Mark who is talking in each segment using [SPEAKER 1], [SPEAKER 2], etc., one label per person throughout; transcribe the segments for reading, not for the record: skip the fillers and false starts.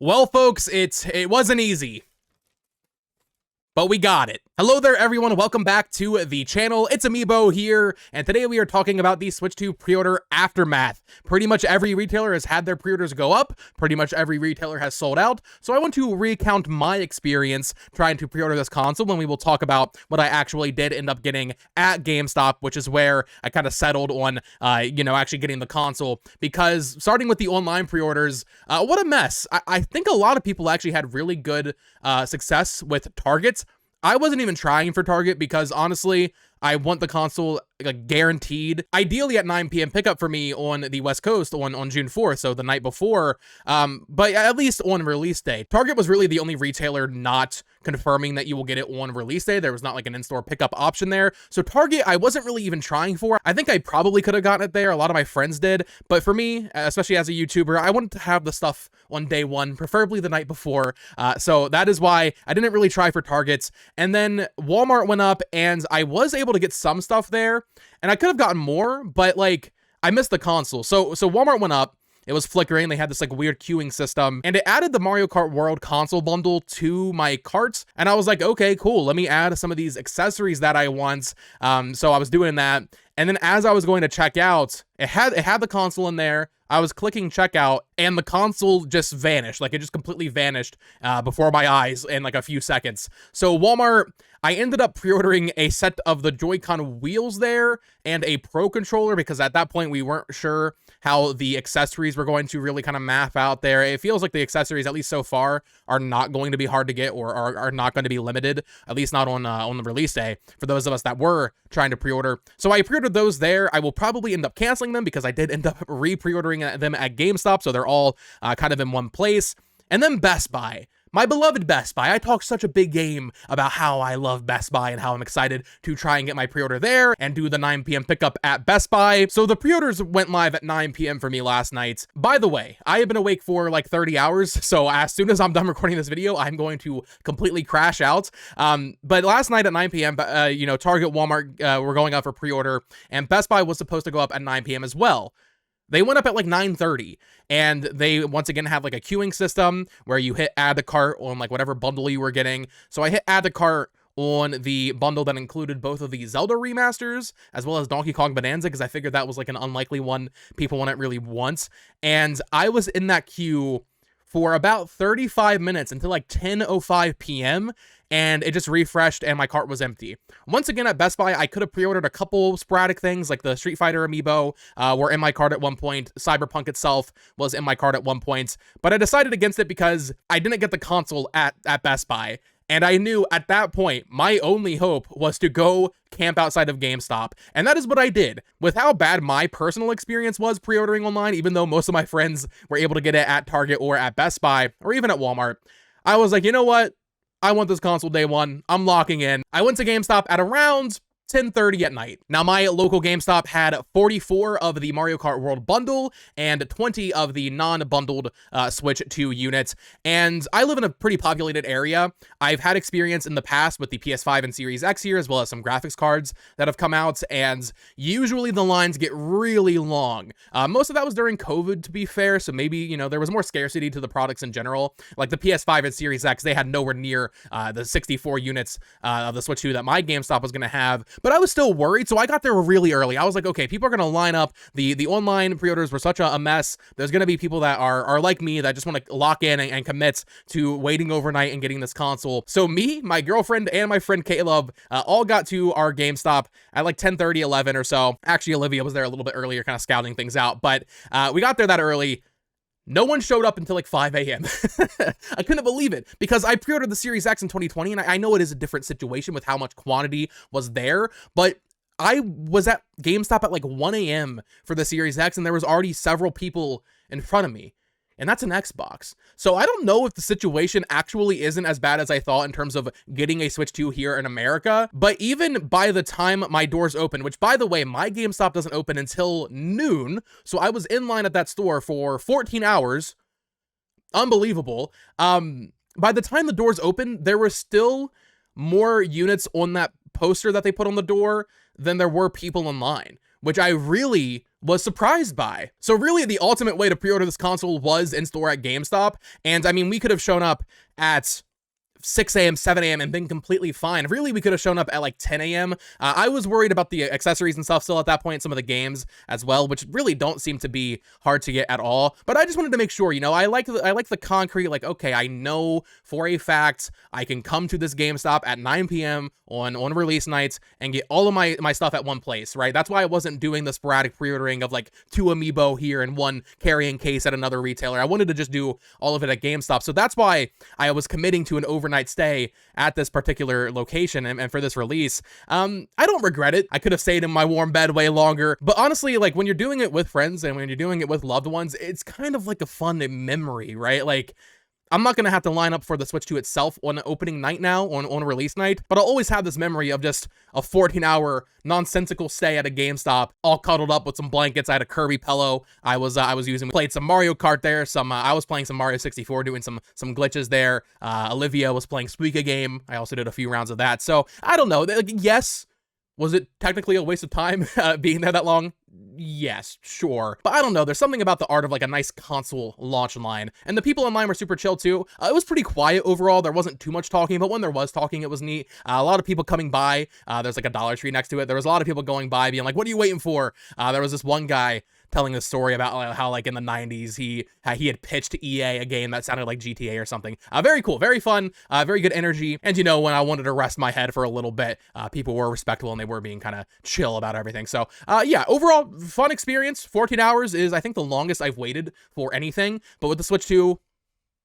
[SPEAKER 1] Well, folks, it wasn't easy, but we got it. Hello there, everyone. Welcome back to the channel. It's Amiibo here, and today we are talking about the Switch 2 pre-order aftermath. Pretty much every retailer has had their pre-orders go up. Pretty much every retailer has sold out. So I want to recount my experience trying to pre-order this console, and we will talk about what I actually did end up getting at GameStop, which is where I kind of settled on, actually getting the console. Because starting with the online pre-orders, what a mess. I think a lot of people actually had really good success with Targets. I wasn't even trying for Target because honestly, I want the console guaranteed. Ideally at 9 p.m. pickup for me on the West Coast on June 4th, so the night before, but at least on release day. Target was really the only retailer not confirming that you will get it on release day. There was not like an in-store pickup option there. So Target, I wasn't really even trying for. I think I probably could have gotten it there. A lot of my friends did. But for me, especially as a YouTuber, I wanted to have the stuff on day one, preferably the night before. So that is why I didn't really try for Targets. And then Walmart went up and I was able to get some stuff there. And I could have gotten more, but like I missed the console. So Walmart went up. It was flickering. They had this like weird queuing system, and it added the Mario Kart World console bundle to my carts. And I was like, okay, cool. Let me add some of these accessories that I want. So I was doing that. And then as I was going to check out, it had the console in there. I was clicking checkout and the console just vanished. Like it just completely vanished before my eyes in like a few seconds. So Walmart, I ended up pre-ordering a set of the Joy-Con wheels there and a Pro controller because at that point we weren't sure how the accessories were going to really kind of map out there. It feels like the accessories, at least so far, are not going to be hard to get or are not going to be limited, at least not on the release day for those of us that were trying to pre-order. So I pre-ordered those there. I will probably end up canceling them because I did end up re-pre-ordering them at GameStop, so they're all kind of in one place. And then Best Buy. My beloved Best Buy. I talk such a big game about how I love Best Buy and how I'm excited to try and get my pre-order there and do the 9 p.m. pickup at Best Buy. So the pre-orders went live at 9 p.m. for me last night. By the way, I have been awake for like 30 hours, so as soon as I'm done recording this video, I'm going to completely crash out. But last night at 9 p.m., Target, Walmart were going up for pre-order, and Best Buy was supposed to go up at 9 p.m. as well. They went up at like 9:30, and they once again have like a queuing system where you hit add to cart on like whatever bundle you were getting. So I hit add to cart on the bundle that included both of the Zelda remasters as well as Donkey Kong Bonanza because I figured that was like an unlikely one people wouldn't really want. And I was in that queue for about 35 minutes until like 10:05 p.m. and it just refreshed and my cart was empty. Once again at Best Buy, I could have pre-ordered a couple sporadic things like the Street Fighter amiibo were in my cart at one point. Cyberpunk itself was in my cart at one point, but I decided against it because I didn't get the console at Best Buy. And I knew at that point, my only hope was to go camp outside of GameStop. And that is what I did. With how bad my personal experience was pre-ordering online, even though most of my friends were able to get it at Target or at Best Buy or even at Walmart, I was like, you know what? I want this console day one. I'm locking in. I went to GameStop at around 10:30 at night. Now, my local GameStop had 44 of the Mario Kart World bundle and 20 of the non-bundled Switch 2 units. And I live in a pretty populated area. I've had experience in the past with the PS5 and Series X here, as well as some graphics cards that have come out. And usually the lines get really long. Most of that was during COVID, to be fair. So maybe, there was more scarcity to the products in general. Like the PS5 and Series X, they had nowhere near the 64 units of the Switch 2 that my GameStop was going to have. But I was still worried, so I got there really early. I was like, okay, people are going to line up. The online pre-orders were such a mess. There's going to be people that are like me that just want to lock in and commit to waiting overnight and getting this console. So me, my girlfriend, and my friend Caleb all got to our GameStop at like 10:30, 11 or so. Actually, Olivia was there a little bit earlier, kind of scouting things out. But we got there that early. No one showed up until like 5 a.m. I couldn't believe it because I pre-ordered the Series X in 2020, and I know it is a different situation with how much quantity was there, but I was at GameStop at like 1 a.m. for the Series X, and there was already several people in front of me. And that's an Xbox. So I don't know if the situation actually isn't as bad as I thought in terms of getting a Switch 2 here in America. But even by the time my doors open, which by the way, my GameStop doesn't open until noon. So I was in line at that store for 14 hours. Unbelievable. By the time the doors opened, there were still more units on that poster that they put on the door than there were people in line, which I really was surprised by. So really, the ultimate way to pre-order this console was in-store at GameStop, and I mean, we could have shown up at 6 a.m., 7 a.m., and been completely fine. Really, we could have shown up at like 10 a.m. I was worried about the accessories and stuff still at that point, some of the games as well, which really don't seem to be hard to get at all. But I just wanted to make sure, you know, I like the concrete, like, okay, I know for a fact I can come to this GameStop at 9 p.m. on release nights and get all of my stuff at one place, right? That's why I wasn't doing the sporadic pre-ordering of like 2 amiibo here and 1 carrying case at another retailer. I wanted to just do all of it at GameStop. So that's why I was committing to an overnight stay at this particular location and for this release. I don't regret it. I could have stayed in my warm bed way longer, but honestly, like when you're doing it with friends and when you're doing it with loved ones, it's kind of like a fun memory, right? Like, I'm not going to have to line up for the Switch 2 itself on opening night now, on release night, but I'll always have this memory of just a 14-hour nonsensical stay at a GameStop, all cuddled up with some blankets. I had a Kirby pillow I was using. Played some Mario Kart there. I was playing some Mario 64, doing some glitches there. Olivia was playing Suika game. I also did a few rounds of that. So I don't know. Like, yes, was it technically a waste of time being there that long? Yes, sure. But I don't know, there's something about the art of like a nice console launch line. And the people online were super chill too. It was pretty quiet overall. There wasn't too much talking, but when there was talking, it was neat. A lot of people coming by. There's like a Dollar Tree next to it. There was a lot of people going by being like, what are you waiting for? There was this one guy telling a story about how like in the 90s he had pitched EA a game that sounded like GTA or something. Very cool, very fun, very good energy. And you know, when I wanted to rest my head for a little bit, people were respectful and they were being kind of chill about everything. So yeah, overall fun experience. 14 hours is I think the longest I've waited for anything, but with the Switch 2,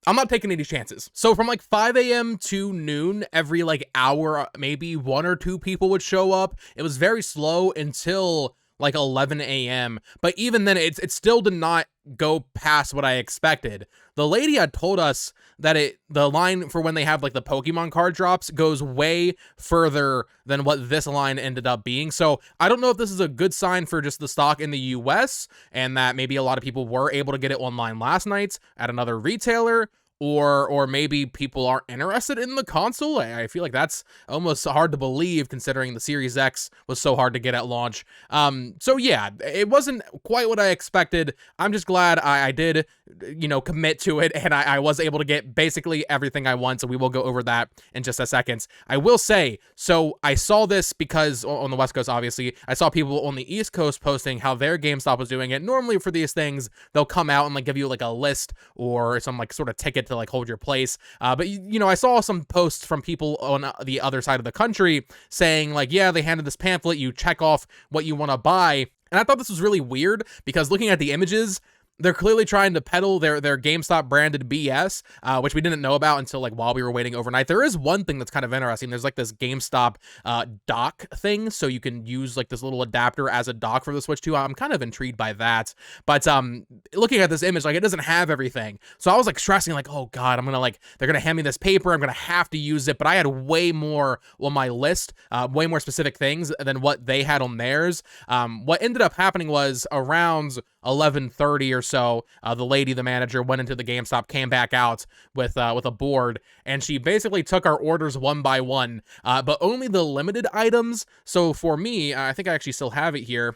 [SPEAKER 1] I'm not taking any chances. So from like 5 a.m. to noon, every like hour, maybe 1 or 2 people would show up. It was very slow until like 11 a.m. But even then, it still did not go past what I expected. The lady had told us that the line for when they have like the Pokemon card drops goes way further than what this line ended up being. So I don't know if this is a good sign for just the stock in the US and that maybe a lot of people were able to get it online last night at another retailer, or maybe people aren't interested in the console. I feel like that's almost hard to believe considering the Series X was so hard to get at launch. So yeah, it wasn't quite what I expected. I'm just glad I did, you know, commit to it, and I was able to get basically everything I want, so we will go over that in just a second. I will say, so I saw this because on the West Coast, obviously, I saw people on the East Coast posting how their GameStop was doing it. Normally for these things, they'll come out and like give you like a list or some like sort of ticket to like hold your place. But you know, I saw some posts from people on the other side of the country saying like, yeah, they handed this pamphlet, you check off what you want to buy. And I thought this was really weird because looking at the images, they're clearly trying to peddle their GameStop branded BS, which we didn't know about until like while we were waiting overnight. There is one thing that's kind of interesting. There's like this GameStop dock thing, so you can use like this little adapter as a dock for the Switch 2. I'm kind of intrigued by that. But looking at this image, like it doesn't have everything. So I was like stressing like, oh God, they're gonna hand me this paper. I'm gonna have to use it. But I had way more on my list, way more specific things than what they had on theirs. What ended up happening was around 11:30 or so, the manager, went into the GameStop, came back out with a board, and she basically took our orders one by one, but only the limited items. So for me, I think I actually still have it here.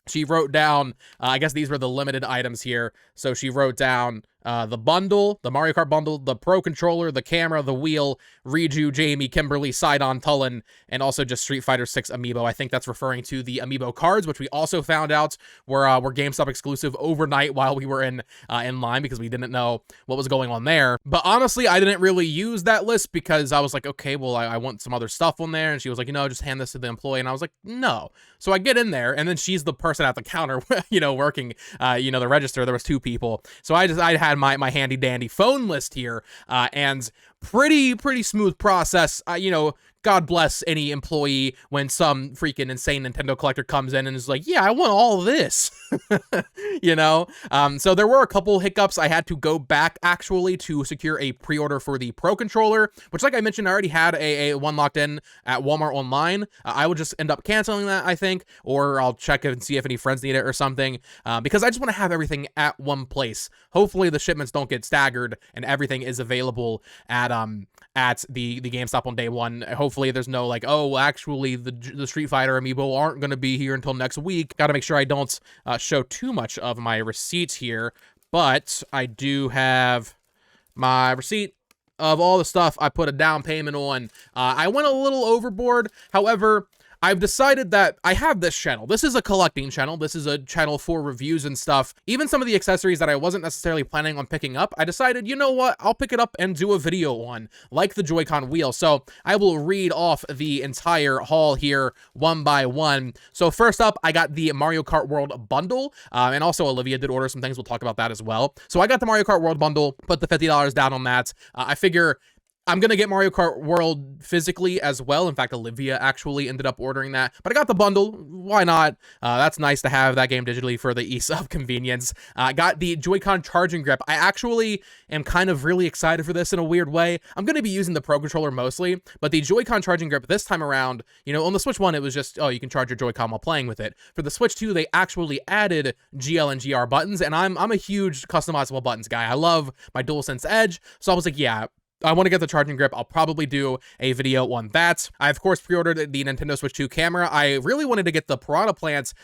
[SPEAKER 1] She wrote down, I guess these were the limited items here. So she wrote down the bundle, the Mario Kart bundle, the Pro Controller, the camera, the wheel, Riju, Jamie, Kimberly, Sidon, Tullen, and also just Street Fighter 6 amiibo. I think that's referring to the amiibo cards, which we also found out were GameStop exclusive overnight while we were in line because we didn't know what was going on there. But honestly, I didn't really use that list because I was like, okay, well, I want some other stuff on there. And she was like, you know, just hand this to the employee. And I was like, no. So I get in there, and then she's the person at the counter, you know, working, you know, the register. There was 2 people. So I had my handy dandy phone list here, and pretty smooth process. You know, God bless any employee when some freaking insane Nintendo collector comes in and is like, yeah, I want all this, you know? So there were a couple hiccups. I had to go back actually to secure a pre-order for the Pro Controller, which, like I mentioned, I already had a one locked in at Walmart online. I would just end up canceling that, I think, or I'll check and see if any friends need it or something, because I just want to have everything at one place. Hopefully the shipments don't get staggered and everything is available at at the GameStop on day one. Hopefully there's no like, oh, actually the Street Fighter amiibo aren't going to be here until next week. Got to make sure I don't show too much of my receipts here, but I do have my receipt of all the stuff I put a down payment on. I went a little overboard. However, I've decided that I have this channel. This is a collecting channel. This is a channel for reviews and stuff. Even some of the accessories that I wasn't necessarily planning on picking up, I decided, you know what, I'll pick it up and do a video on, like the Joy-Con wheel. So I will read off the entire haul here one by one. So first up, I got the Mario Kart World bundle, and also Olivia did order some things. We'll talk about that as well. So I got the Mario Kart World bundle, put the $50 down on that. I figure I'm going to get Mario Kart World physically as well. In fact, Olivia actually ended up ordering that, but I got the bundle. Why not? That's nice to have that game digitally for the ease of convenience. I got the Joy-Con charging grip. I actually am kind of really excited for this in a weird way. I'm going to be using the Pro Controller mostly, but the Joy-Con charging grip this time around, you know, on the Switch 1, it was just, oh, you can charge your Joy-Con while playing with it. For the Switch 2, they actually added GL and GR buttons, and I'm a huge customizable buttons guy. I love my DualSense Edge, so I was like, yeah, I want to get the charging grip. I'll probably do a video on that. I, of course, pre-ordered the Nintendo Switch 2 camera. I really wanted to get the Piranha Plants.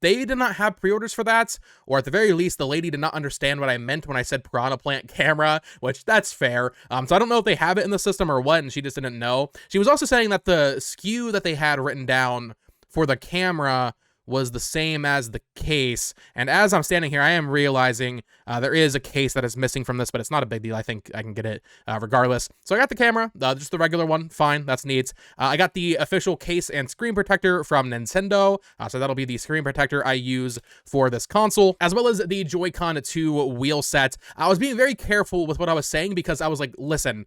[SPEAKER 1] They did not have pre-orders for that, or at the very least, the lady did not understand what I meant when I said Piranha Plant camera, which that's fair. So I don't know if they have it in the system or what, and she just didn't know. She was also saying that the SKU that they had written down for the camera was the same as the case, and as I'm standing here, I am realizing there is a case that is missing from this, but it's not a big deal. I think I can get it regardless. So I got the camera, just the regular one, fine, that's neat. I got the official case and screen protector from Nintendo, so that'll be the screen protector I use for this console, as well as the Joy-Con 2 wheel set. I was being very careful with what I was saying because I was like, listen,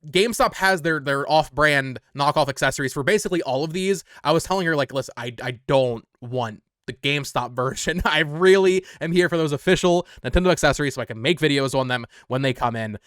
[SPEAKER 1] GameStop has their off-brand knockoff accessories for basically all of these. I was telling her, like, listen, I don't want the GameStop version. I really am here for those official Nintendo accessories so I can make videos on them when they come in.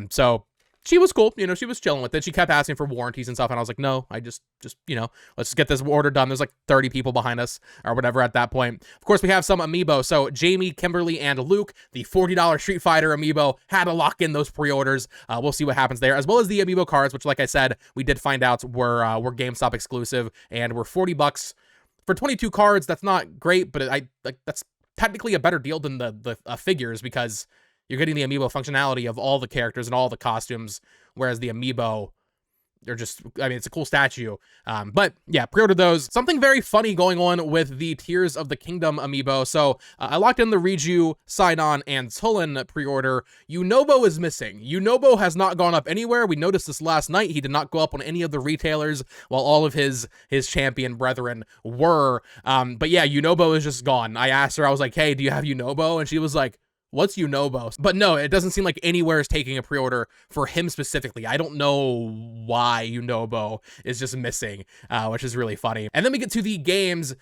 [SPEAKER 1] So she was cool, you know, she was chilling with it. She kept asking for warranties and stuff, and I was like, no, I just, you know, let's just get this order done. There's like 30 people behind us or whatever at that point. Of course, we have some amiibo. So Jamie, Kimberly, and Luke, the $40 Street Fighter amiibo, had to lock in those pre-orders. We'll see what happens there, as well as the amiibo cards, which, like I said, we did find out were GameStop exclusive and were $40 for 22 cards. That's not great, but that's technically a better deal than the figures, because you're getting the amiibo functionality of all the characters and all the costumes, whereas the amiibo, they're just, I mean, it's a cool statue. But yeah, pre-ordered those. Something very funny going on with the Tears of the Kingdom amiibo. So I locked in the Riju, Sidon, and Tulin pre-order. Yunobo is missing. Yunobo has not gone up anywhere. We noticed this last night. He did not go up on any of the retailers while all of his champion brethren were. But yeah, Yunobo is just gone. I asked her, I was like, hey, do you have Yunobo? And she was like, what's Yunobo? But no, it doesn't seem like anywhere is taking a pre-order for him specifically. I don't know why Yunobo is just missing, which is really funny. And then we get to the games.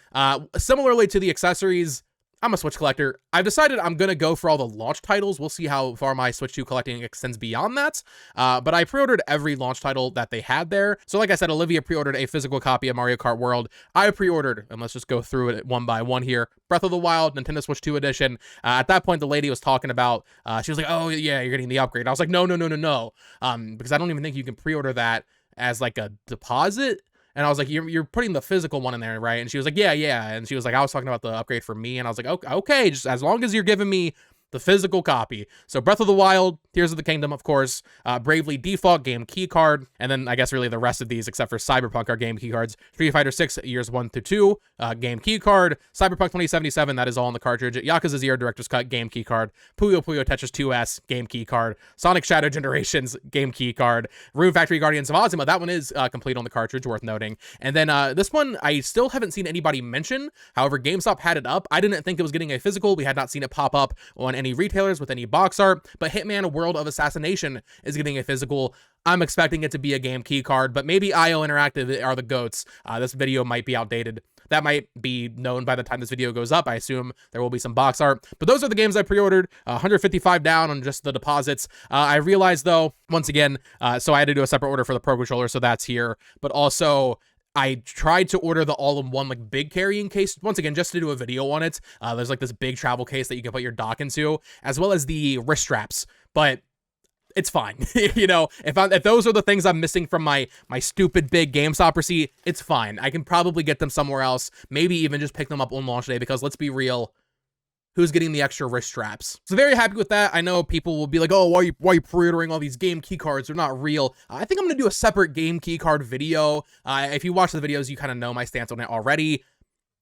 [SPEAKER 1] Similarly to the accessories, I'm a Switch collector. I've decided I'm going to go for all the launch titles. We'll see how far my Switch 2 collecting extends beyond that. But I pre-ordered every launch title that they had there. So like I said, Olivia pre-ordered a physical copy of Mario Kart World. I pre-ordered, and let's just go through it one by one here, Breath of the Wild, Nintendo Switch 2 edition. At that point, the lady was talking about, she was like, oh yeah, you're getting the upgrade. I was like, no. Because I don't even think you can pre-order that as like a deposit. And I was like, you're putting the physical one in there, right? And she was like, yeah. And she was like, I was talking about the upgrade for me. And I was like, okay, just as long as you're giving me the physical copy. So Breath of the Wild, Tears of the Kingdom, of course, Bravely Default, game key card, and then I guess really the rest of these, except for Cyberpunk, are game key cards. Street Fighter 6 Years 1 through 2, game key card. Cyberpunk 2077, that is all in the cartridge. Yakuza 0 Director's Cut, game key card. Puyo Puyo Tetris 2S, game key card. Sonic Shadow Generations, game key card. Rune Factory Guardians of Ozima, that one is complete on the cartridge, worth noting. And then this one, I still haven't seen anybody mention. However, GameStop had it up. I didn't think it was getting a physical. We had not seen it pop up on any retailers with any box art, but Hitman World of Assassination is getting a physical. I'm expecting it to be a game key card, but maybe IO Interactive are the goats. This video might be outdated. That might be known by the time this video goes up. I assume there will be some box art, but those are the games I pre-ordered. 155 down on just the deposits. I realized though, once again, so I had to do a separate order for the Pro Controller, so that's here, but also I tried to order the all-in-one like big carrying case, once again, just to do a video on it. There's like this big travel case that you can put your dock into, as well as the wrist straps. But it's fine. You know, if those are the things I'm missing from my stupid big GameStop receipt, it's fine. I can probably get them somewhere else. Maybe even just pick them up on launch day, because let's be real, who's getting the extra wrist straps? So very happy with that. I know people will be like, oh, why are you pre-ordering all these game key cards? They're not real. I think I'm gonna do a separate game key card video. If you watch the videos, you kind of know my stance on it already.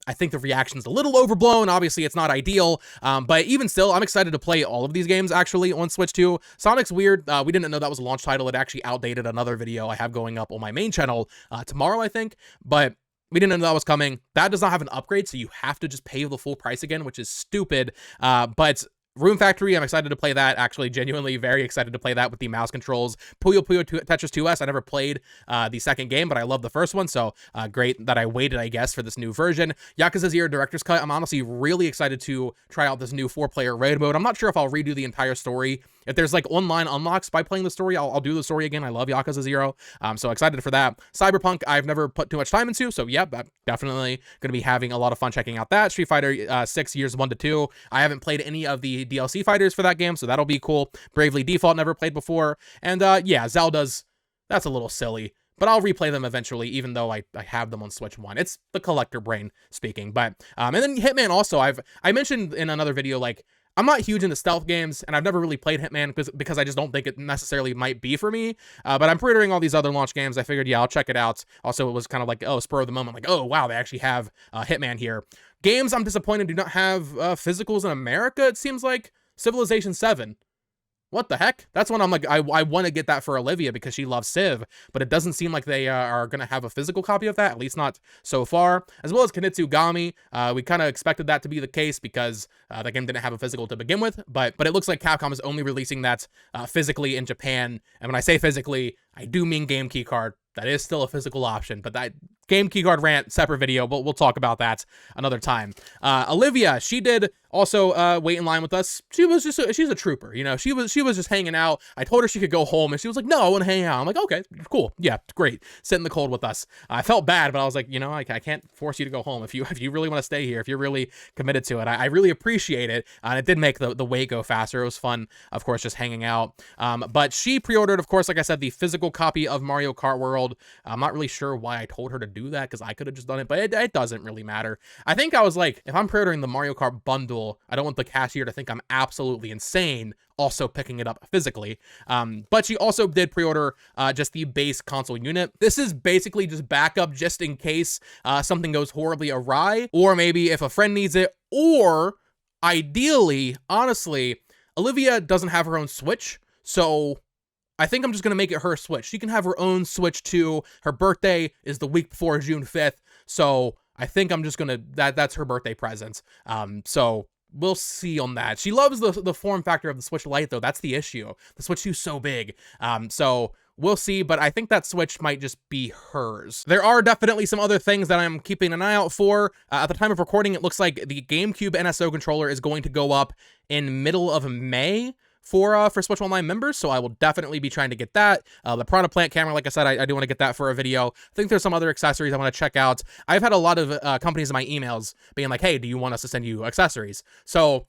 [SPEAKER 1] I think the reaction's a little overblown. Obviously, it's not ideal, but even still, I'm excited to play all of these games, actually, on Switch 2. Sonic's weird. We didn't know that was a launch title. It actually outdated another video I have going up on my main channel tomorrow, I think, but we didn't know that was coming. That does not have an upgrade, so you have to just pay the full price again, which is stupid, but Room Factory, I'm excited to play that. Actually, genuinely very excited to play that with the mouse controls. Puyo Puyo Tetris 2S, I never played the second game, but I love the first one, so great that I waited, I guess, for this new version. Yakuza 0 Director's Cut, I'm honestly really excited to try out this new 4-player raid mode. I'm not sure if I'll redo the entire story. If there's like online unlocks by playing the story, I'll do the story again. I love Yakuza 0, so excited for that. Cyberpunk, I've never put too much time into, so yeah, I'm definitely going to be having a lot of fun checking out that. Street Fighter 6 Years 1 to 2, I haven't played any of the DLC fighters for that game, so that'll be cool. Bravely Default, never played before, and yeah, Zelda's, that's a little silly, but I'll replay them eventually, even though I have them on Switch 1. It's the collector brain speaking, but, and then Hitman also, I mentioned in another video, like, I'm not huge into stealth games, and I've never really played Hitman because I just don't think it necessarily might be for me, but I'm pre-ordering all these other launch games. I figured, yeah, I'll check it out. Also, it was kind of like, oh, spur of the moment, like, oh, wow, they actually have Hitman here. Games I'm disappointed do not have physicals in America, it seems like. Civilization 7. What the heck? That's when I'm like, I want to get that for Olivia because she loves Civ, but it doesn't seem like they are going to have a physical copy of that, at least not so far. As well as Its-A-Mii. We kind of expected that to be the case because the game didn't have a physical to begin with, but it looks like Capcom is only releasing that physically in Japan. And when I say physically, I do mean game key card. That is still a physical option, but that game keycard rant, separate video, but we'll talk about that another time. Olivia, she did also wait in line with us. She's a trooper, you know, she was just hanging out. I told her she could go home, and she was like, no, I want to hang out. I'm like, okay, cool, yeah, great, sit in the cold with us. I felt bad, but I was like, you know, I can't force you to go home. If you really want to stay here, if you're really committed to it, I really appreciate it, and it did make the wait go faster. It was fun, of course, just hanging out. But she pre-ordered, of course, like I said, the physical copy of Mario Kart World. I'm not really sure why I told her to do that, because I could have just done it, but it doesn't really matter. I think I was like, if I'm pre-ordering the Mario Kart bundle, I don't want the cashier to think I'm absolutely insane also picking it up physically. But she also did pre-order just the base console unit. This is basically just backup just in case something goes horribly awry, or maybe if a friend needs it, or ideally, honestly, Olivia doesn't have her own Switch, so I think I'm just going to make it her Switch. She can have her own Switch too. Her birthday is the week before June 5th. So I think I'm just going to, that's her birthday present. So we'll see on that. She loves the form factor of the Switch Lite though. That's the issue. The Switch 2 is so big. So we'll see, but I think that Switch might just be hers. There are definitely some other things that I'm keeping an eye out for. At the time of recording, it looks like the GameCube NSO controller is going to go up in middle of May for Switch Online members, so I will definitely be trying to get that. The Piranha Plant camera, like I said, I do want to get that for a video. I think there's some other accessories I want to check out. I've had a lot of companies in my emails being like, hey, do you want us to send you accessories? So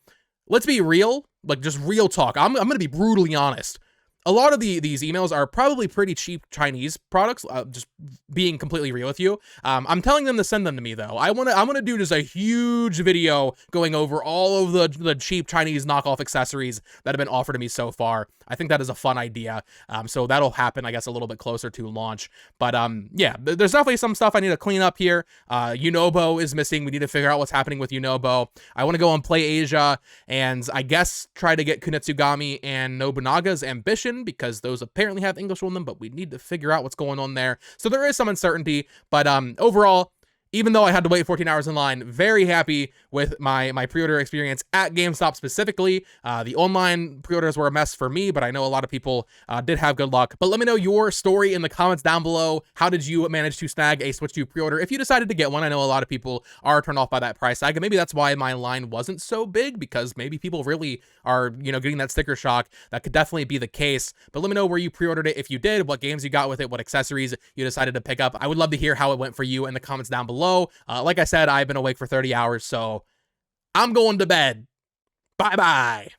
[SPEAKER 1] let's be real, like just real talk. I'm going to be brutally honest. A lot of these emails are probably pretty cheap Chinese products, just being completely real with you. I'm telling them to send them to me, though. I want to do just a huge video going over all of the cheap Chinese knockoff accessories that have been offered to me so far. I think that is a fun idea. So that'll happen, I guess, a little bit closer to launch. But yeah, there's definitely some stuff I need to clean up here. Unobo is missing. We need to figure out what's happening with Unobo. I want to go on Play Asia and I guess try to get Kunitsugami and Nobunaga's Ambition, because those apparently have English on them, but we need to figure out what's going on there. So there is some uncertainty, but overall, even though I had to wait 14 hours in line, very happy with my pre-order experience at GameStop specifically. The online pre-orders were a mess for me, but I know a lot of people did have good luck. But let me know your story in the comments down below. How did you manage to snag a Switch 2 pre-order? If you decided to get one, I know a lot of people are turned off by that price tag, and maybe that's why my line wasn't so big, because maybe people really are, you know, getting that sticker shock. That could definitely be the case. But let me know where you pre-ordered it if you did, what games you got with it, what accessories you decided to pick up. I would love to hear how it went for you in the comments down below. Like I said, I've been awake for 30 hours, so I'm going to bed. Bye-bye.